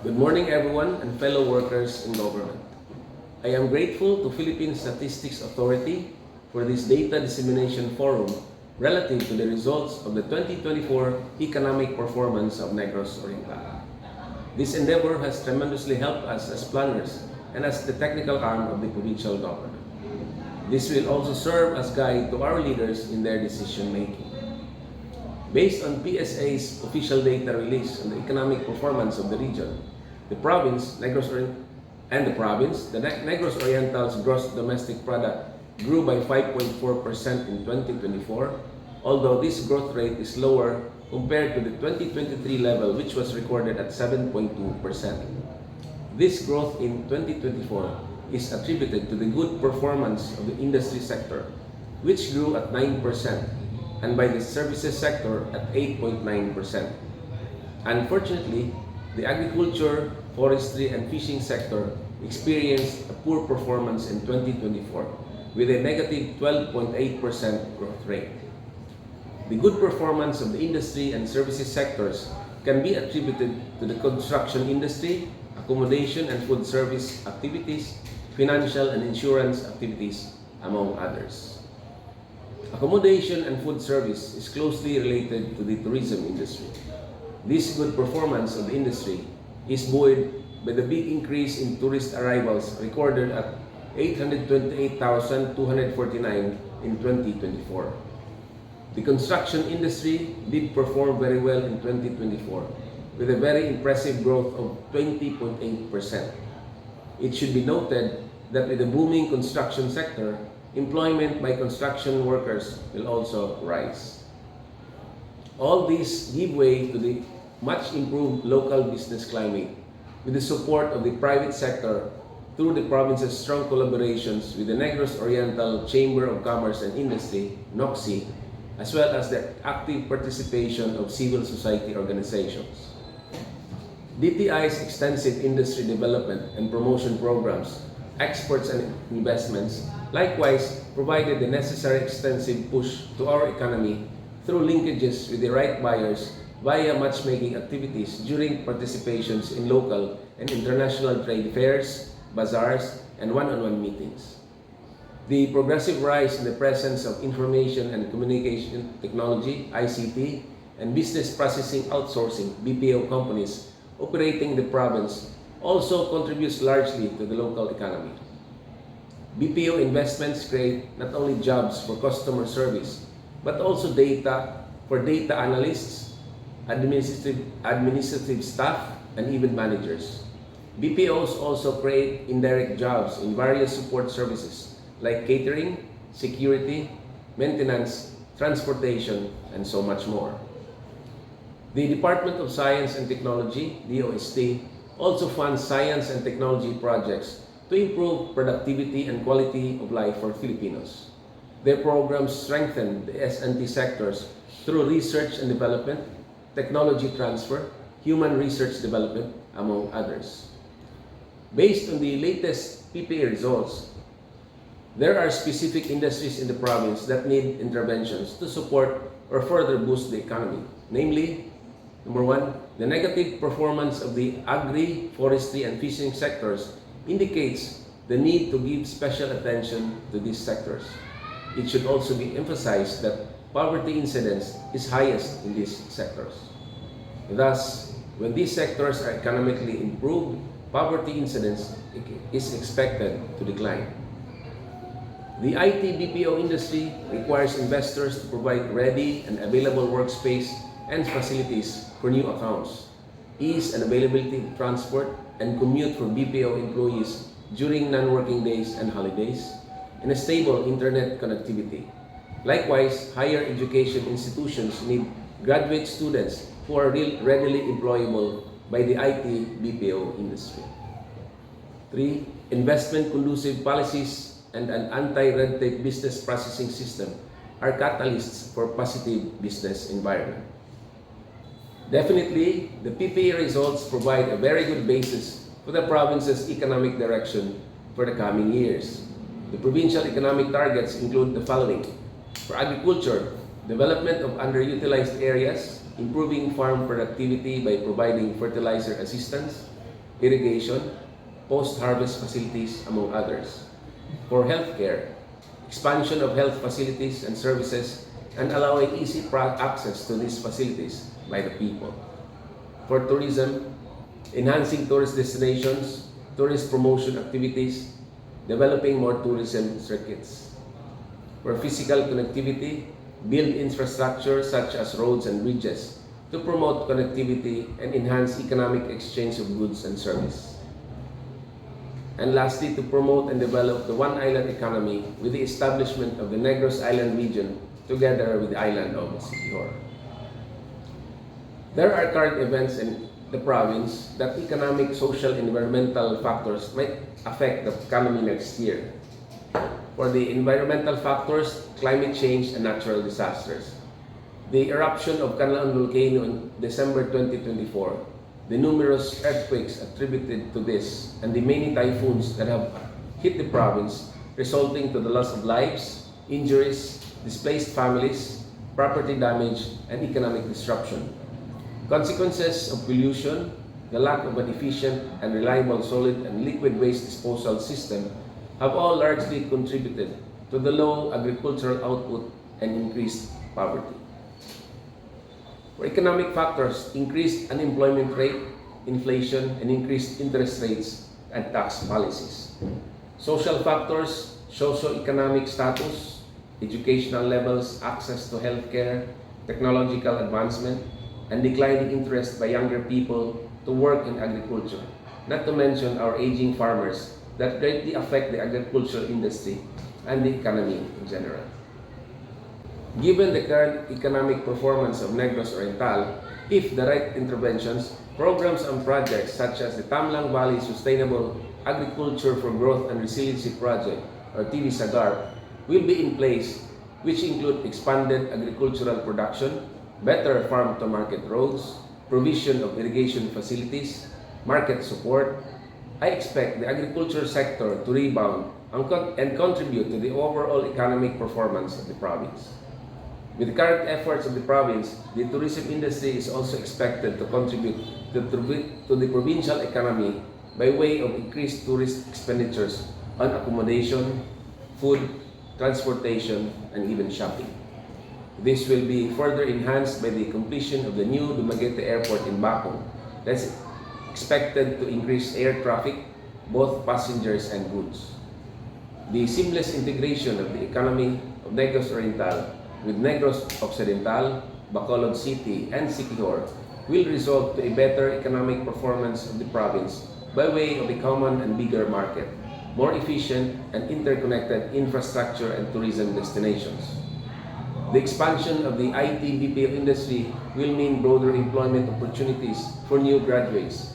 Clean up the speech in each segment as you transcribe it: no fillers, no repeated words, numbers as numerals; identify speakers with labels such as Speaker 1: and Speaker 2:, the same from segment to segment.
Speaker 1: Good morning everyone and fellow workers in government. I am grateful to Philippine Statistics Authority for this data dissemination forum relative to the results of the 2024 economic performance of Negros Oriental. This endeavor has tremendously helped us as planners and as the technical arm of the provincial government. This will also serve as guide to our leaders in their decision making. Based on PSA's official data release on the economic performance of the region, the province, the Negros Oriental's gross domestic product grew by 5.4% in 2024, although this growth rate is lower compared to the 2023 level, which was recorded at 7.2%. This growth in 2024 is attributed to the good performance of the industry sector, which grew at 9%, and by the services sector at 8.9%. Unfortunately, the agriculture, forestry, and fishing sector experienced a poor performance in 2024 with a negative 12.8% growth rate. The good performance of the industry and services sectors can be attributed to the construction industry, accommodation and food service activities, financial and insurance activities, among others. Accommodation and food service is closely related to the tourism industry. This good performance of the industry is buoyed by the big increase in tourist arrivals recorded at 828,249 in 2024. The construction industry did perform very well in 2024 with a very impressive growth of 20.8%. It should be noted that with the booming construction sector, employment by construction workers will also rise. All these give way to the much improved local business climate with the support of the private sector through the province's strong collaborations with the Negros Oriental Chamber of Commerce and Industry, NOCSI, as well as the active participation of civil society organizations. DTI's extensive industry development and promotion programs, exports and investments, likewise provided the necessary extensive push to our economy through linkages with the right buyers via matchmaking activities during participations in local and international trade fairs, bazaars, and one-on-one meetings. The progressive rise in the presence of information and communication technology, ICT, and business processing outsourcing, BPO companies operating the province also contributes largely to the local economy. BPO investments create not only jobs for customer service, but also data for data analysts, administrative staff, and even managers. BPOs also create indirect jobs in various support services like catering, security, maintenance, transportation, and so much more. The Department of Science and Technology, DOST, also funds science and technology projects to improve productivity and quality of life for Filipinos. Their programs strengthen the S&T sectors through research and development, technology transfer, human research development, among others. Based on the latest PPA results, there are specific industries in the province that need interventions to support or further boost the economy. Namely, number one, the negative performance of the agri, forestry, and fishing sectors indicates the need to give special attention to these sectors. It should also be emphasized that poverty incidence is highest in these sectors. Thus, when these sectors are economically improved, poverty incidence is expected to decline. The IT BPO industry requires investors to provide ready and available workspace and facilities for new accounts, ease and availability of transport and commute for BPO employees during non-working days and holidays, and a stable internet connectivity. Likewise, higher education institutions need graduate students who are readily employable by the IT BPO industry. 3. Investment conducive policies and an anti-red tape business processing system are catalysts for positive business environment. Definitely, the PPA results provide a very good basis for the province's economic direction for the coming years. The provincial economic targets include the following. For agriculture, development of underutilized areas, improving farm productivity by providing fertilizer assistance, irrigation, post-harvest facilities, among others. For healthcare, expansion of health facilities and services and allowing easy access to these facilities by the people. For tourism, enhancing tourist destinations, tourist promotion activities, developing more tourism circuits. For physical connectivity, build infrastructure such as roads and bridges to promote connectivity and enhance economic exchange of goods and service. And lastly, to promote and develop the One Island economy with the establishment of the Negros Island region together with the island of Siquijor. There are current events in the province that economic, social, and environmental factors might affect the economy next year. For the environmental factors, climate change and natural disasters. The eruption of Canlaon volcano in December 2024, the numerous earthquakes attributed to this, and the many typhoons that have hit the province, resulting to the loss of lives, injuries, displaced families, property damage, and economic disruption. Consequences of pollution, the lack of an efficient and reliable solid and liquid waste disposal system have all largely contributed to the low agricultural output and increased poverty. For economic factors, increased unemployment rate, inflation, and increased interest rates and tax policies. Social factors, socio-economic status, educational levels, access to healthcare, technological advancement, and declining interest by younger people to work in agriculture, not to mention our aging farmers that greatly affect the agricultural industry and the economy in general. Given the current economic performance of Negros Oriental, if the right interventions, programs and projects such as the Tamlang Valley Sustainable Agriculture for Growth and Resiliency Project, or TVSAGARP, will be in place, which include expanded agricultural production, better farm-to-market roads, provision of irrigation facilities, market support, I expect the agriculture sector to rebound and contribute to the overall economic performance of the province. With the current efforts of the province, the tourism industry is also expected to contribute to the provincial economy by way of increased tourist expenditures on accommodation, food, transportation, and even shopping. This will be further enhanced by the completion of the new Dumaguete Airport in Bacong that's expected to increase air traffic, both passengers and goods. The seamless integration of the economy of Negros Oriental with Negros Occidental, Bacolod City, and Siquijor will result to a better economic performance of the province by way of a common and bigger market, more efficient and interconnected infrastructure and tourism destinations. The expansion of the IT BPO industry will mean broader employment opportunities for new graduates,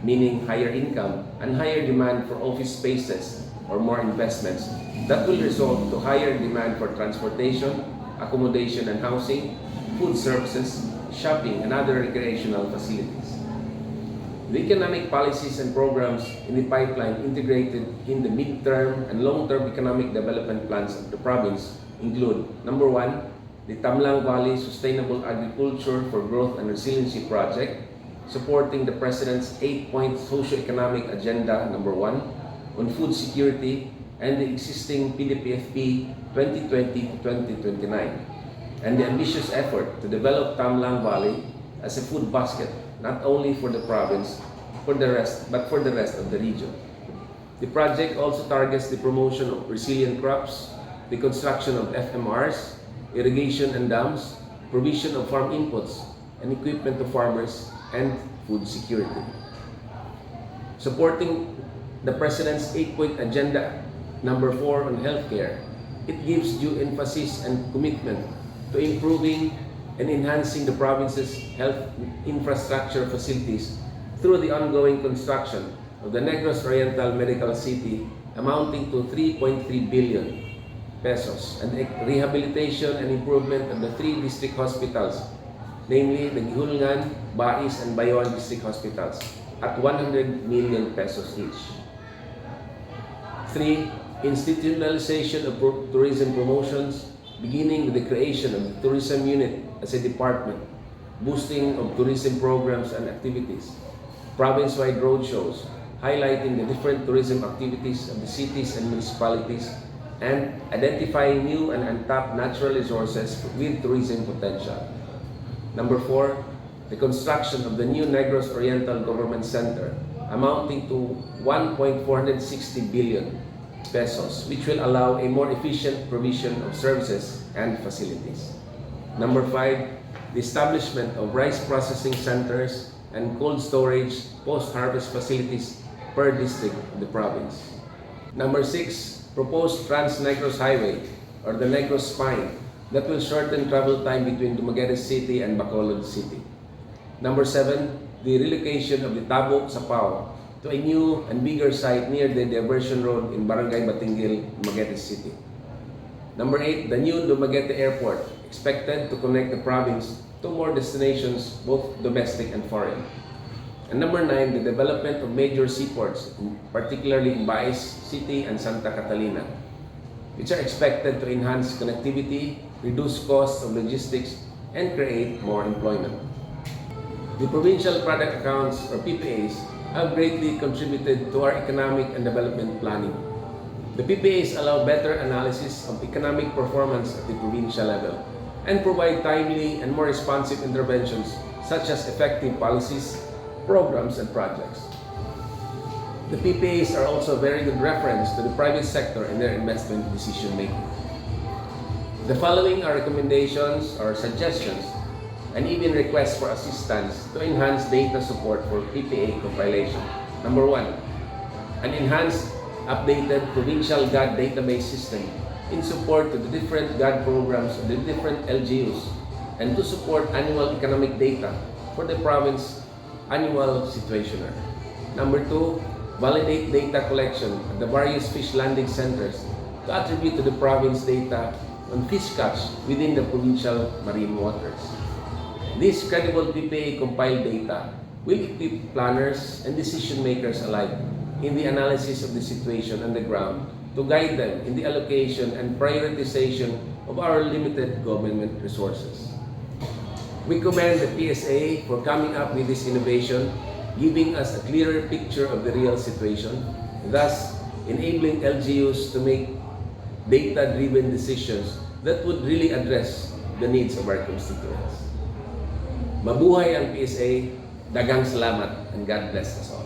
Speaker 1: meaning higher income and higher demand for office spaces or more investments that will result to higher demand for transportation, accommodation and housing, food services, shopping, and other recreational facilities. The economic policies and programs in the pipeline integrated in the mid-term and long-term economic development plans of the province include, number 1, the Tamlang Valley Sustainable Agriculture for Growth and Resiliency Project, supporting the President's 8-point socio-economic agenda, number 1, on food security and the existing PDPFP 2020-2029, and the ambitious effort to develop Tamlang Valley as a food basket not only for the province, but for the rest of the region. The project also targets the promotion of resilient crops, the construction of FMRs, irrigation and dams, provision of farm inputs and equipment to farmers, and food security. Supporting the President's 8-point agenda, number 4 on healthcare, it gives due emphasis and commitment to improving and enhancing the province's health infrastructure facilities through the ongoing construction of the Negros Oriental Medical City amounting to 3.3 billion pesos and the rehabilitation and improvement of the 3 district hospitals, namely the Gihulngan, Bais, and Bayon district hospitals at 100 million pesos each. 3. Institutionalization of tourism promotions, beginning with the creation of the tourism unit as a department, boosting of tourism programs and activities, province-wide roadshows highlighting the different tourism activities of the cities and municipalities, and identifying new and untapped natural resources with tourism potential. Number 4, the construction of the new Negros Oriental Government Center amounting to 1.460 billion pesos, which will allow a more efficient provision of services and facilities. Number 5, the establishment of rice processing centers and cold storage post-harvest facilities per district of the province. Number 6, proposed Trans-Negros Highway or the Negros Spine that will shorten travel time between Dumaguete City and Bacolod City. Number 7, the relocation of the Tabo Sapao to a new and bigger site near the diversion road in Barangay Batingil, Dumaguete City. Number 8, the new Dumaguete Airport, expected to connect the province to more destinations, both domestic and foreign. And number 9, the development of major seaports, particularly in Baez City and Santa Catalina, which are expected to enhance connectivity, reduce costs of logistics, and create more employment. The Provincial Product Accounts, or PPAs, have greatly contributed to our economic and development planning. The PPAs allow better analysis of economic performance at the provincial level and provide timely and more responsive interventions such as effective policies, programs, and projects. The PPAs are also a very good reference to the private sector in their investment decision-making. The following are recommendations or suggestions and even requests for assistance to enhance data support for PPA compilation. Number 1, an enhanced, updated provincial GAD database system in support to the different GAD programs of the different LGUs and to support annual economic data for the province annual situationer. Number 2, validate data collection at the various fish landing centers to attribute to the province data on fish catch within the provincial marine waters. This credible PPA compiled data will equip planners and decision makers alike in the analysis of the situation on the ground to guide them in the allocation and prioritization of our limited government resources. We commend the PSA for coming up with this innovation, giving us a clearer picture of the real situation, thus enabling LGUs to make data-driven decisions that would really address the needs of our constituents. Mabuhay ang PSA, dagang salamat, and God bless us all.